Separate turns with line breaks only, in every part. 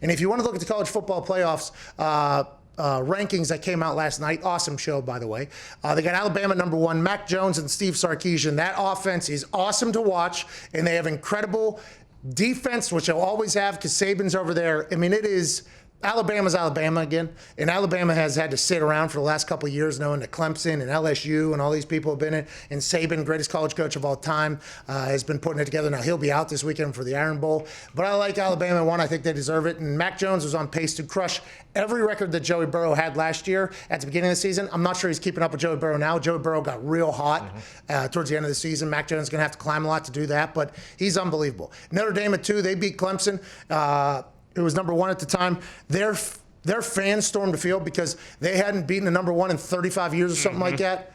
And if you want to look at the college football playoffs, rankings that came out last night. Awesome show, by the way. They got Alabama number 1, Mac Jones and Steve Sarkisian. That offense is awesome to watch, and they have incredible defense, which they'll always have because Saban's over there. I mean, it is Alabama's Alabama again, and Alabama has had to sit around for the last couple of years knowing that Clemson and LSU and all these people have been in, and Saban, greatest college coach of all time, has been putting it together. Now, he'll be out this weekend for the Iron Bowl, but I like Alabama 1. I think they deserve it, and Mac Jones was on pace to crush every record that Joey Burrow had last year at the beginning of the season. I'm not sure he's keeping up with Joey Burrow now. Joey Burrow got real hot towards the end of the season. Mac Jones is going to have to climb a lot to do that, but he's unbelievable. Notre Dame at 2, they beat Clemson. It was number 1 at the time. Their fans stormed the field because they hadn't beaten a number 1 in 35 years or something like that.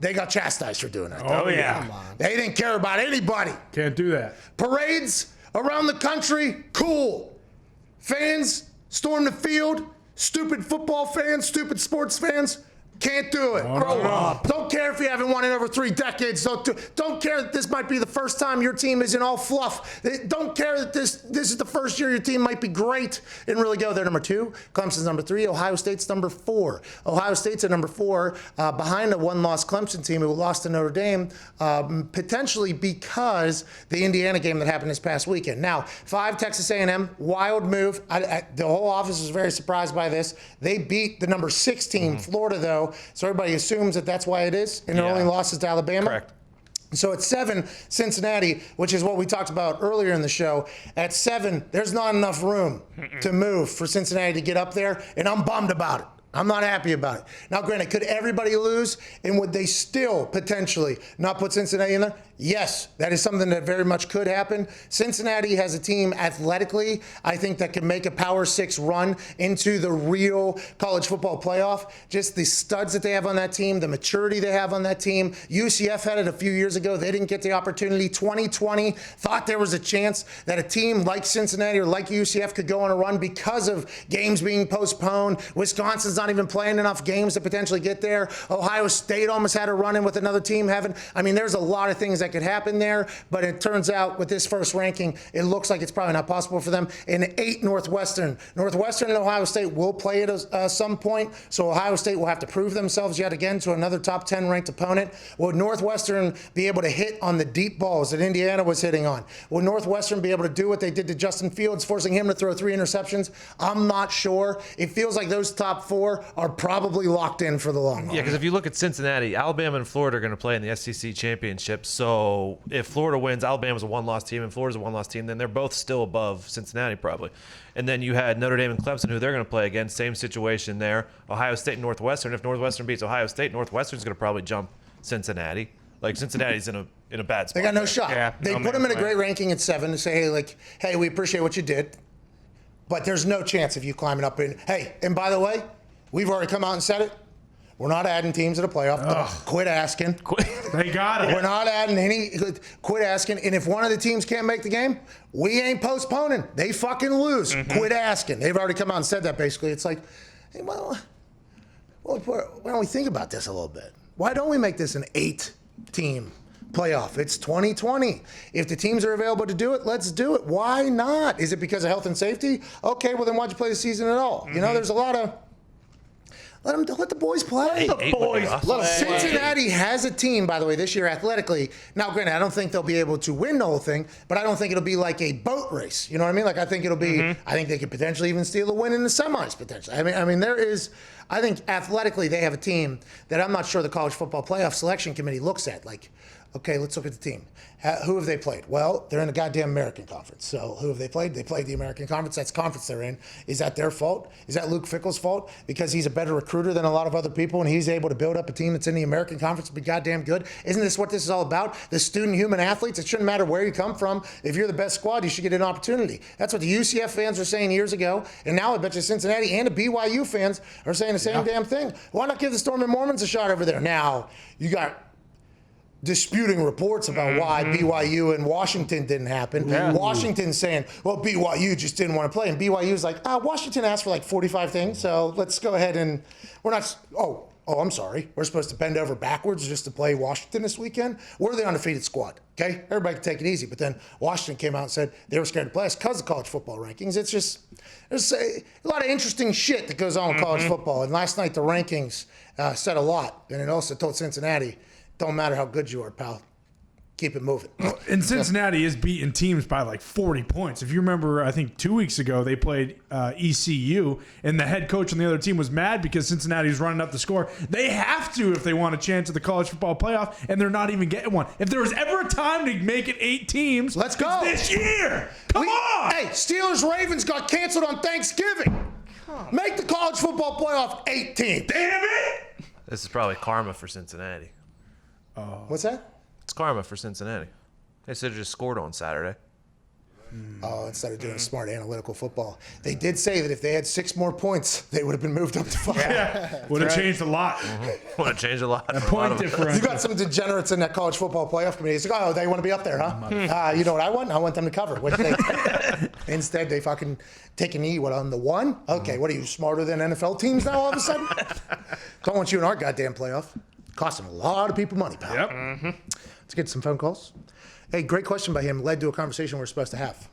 They got chastised for doing that.
Oh, yeah.
They didn't care about anybody.
Can't do that.
Parades around the country, cool. Fans storm the field. Stupid football fans, stupid sports fans. Can't do it. Grow up. Don't care if you haven't won in over 3 decades. Don't care that this might be the first time your team isn't all fluff. Don't care that this is the first year your team might be great and really go. They're number 2. Clemson's number 3. Ohio State's number 4. Ohio State's at number 4 behind a one-loss Clemson team who lost to Notre Dame, potentially because the Indiana game that happened this past weekend. Now, 5, Texas A&M, wild move. The whole office was very surprised by this. They beat the number 6 team, Florida, though. So everybody assumes that that's why it is, and their only loss is to Alabama.
Correct.
So at 7, Cincinnati, which is what we talked about earlier in the show. At 7, there's not enough room to move for Cincinnati to get up there, and I'm bummed about it. I'm not happy about it. Now, granted, could everybody lose, and would they still potentially not put Cincinnati in there? Yes, that is something that very much could happen. Cincinnati has a team athletically, I think, that can make a Power 6 run into the real college football playoff. Just the studs that they have on that team, the maturity they have on that team. UCF had it a few years ago. They didn't get the opportunity. 2020 thought there was a chance that a team like Cincinnati or like UCF could go on a run because of games being postponed. Wisconsin's not even playing enough games to potentially get there. Ohio State almost had a run-in with another team. There's a lot of things that could happen there, but it turns out with this first ranking, it looks like it's probably not possible for them. In 8, Northwestern. Northwestern and Ohio State will play at some point, so Ohio State will have to prove themselves yet again to another top 10 ranked opponent. Will Northwestern be able to hit on the deep balls that Indiana was hitting on? Will Northwestern be able to do what they did to Justin Fields, forcing him to throw 3 interceptions? I'm not sure. It feels like those top 4 are probably locked in for the long run.
Yeah, because if you look at Cincinnati, Alabama and Florida are going to play in the SEC championship. So if Florida wins, Alabama's a one-loss team, and Florida's a one-loss team, then they're both still above Cincinnati probably. And then you had Notre Dame and Clemson, who they're going to play again. Same situation there. Ohio State and Northwestern. If Northwestern beats Ohio State, Northwestern's going to probably jump Cincinnati. Like, Cincinnati's in a bad spot.
They got no shot.
Yeah,
they put them in a great ranking at 7 to say, hey, we appreciate what you did, but there's no chance of you climbing up in. Hey, and by the way, we've already come out and said it. We're not adding teams to the playoff. Quit asking.
They got it.
We're not adding any. Quit asking. And if one of the teams can't make the game, we ain't postponing. They fucking lose. Quit asking. They've already come out and said that basically. It's like, hey, well, why don't we think about this a little bit? Why don't we make this an 8-team playoff? It's 2020. If the teams are available to do it, let's do it. Why not? Is it because of health and safety? Okay, well then why'd you play the season at all? You know, there's a lot of. Let the boys play. Cincinnati has a team, by the way, this year athletically. Now, granted, I don't think they'll be able to win the whole thing, but I don't think it'll be like a boat race. You know what I mean? Like, I think it'll be. I think they could potentially even steal a win in the semis. Potentially. I mean, there is. I think athletically they have a team that I'm not sure the college football playoff selection committee looks at. Like, okay, let's look at the team. Who have they played? Well, they're in the goddamn American Conference. So who have they played? They played the American Conference. That's the conference they're in. Is that their fault? Is that Luke Fickell's fault? Because he's a better recruiter than a lot of other people and he's able to build up a team that's in the American Conference to be goddamn good? Isn't this what this is all about? The student human athletes? It shouldn't matter where you come from. If you're the best squad, you should get an opportunity. That's what the UCF fans were saying years ago. And now I bet you Cincinnati and the BYU fans are saying the same damn thing. Why not give the Storming Mormons a shot over there? Now, you got disputing reports about why BYU and Washington didn't happen. Washington's saying, well, BYU just didn't want to play. And BYU's like, Washington asked for like 45 things, so let's go ahead and we're not. Oh, I'm sorry. We're supposed to bend over backwards just to play Washington this weekend? We're the undefeated squad, okay? Everybody can take it easy. But then Washington came out and said they were scared to play us because of college football rankings. It's just, there's a lot of interesting shit that goes on in college football. And last night the rankings said a lot. And it also told Cincinnati, don't matter how good you are, pal. Keep it moving.
And Cincinnati is beating teams by like 40 points. If you remember, I think 2 weeks ago, they played ECU, and the head coach on the other team was mad because Cincinnati was running up the score. They have to if they want a chance at the college football playoff, and they're not even getting one. If there was ever a time to make it 8 teams,
let's go.
It's this year. Come on.
Hey, Steelers-Ravens got canceled on Thanksgiving. Make the college football playoff 8 teams.
Damn it.
This is probably karma for Cincinnati.
What's that?
It's karma for Cincinnati. They should have just scored on Saturday.
Oh, instead of doing smart analytical football. They did say that if they had 6 more points, they would have been moved up to 5.
Would have changed a lot.
Would have changed a lot.
Point difference.
You got some degenerates in that college football playoff committee. It's like, oh, they want to be up there, huh? You know what I want? I want them to cover. Which they, instead, they fucking take a knee. What, on the 1? Okay, what are you, smarter than NFL teams now all of a sudden? Don't want you in our goddamn playoff. Costing a lot of people money, pal.
Yep.
Let's get some phone calls. Hey, great question by him. Led to a conversation we're supposed to have.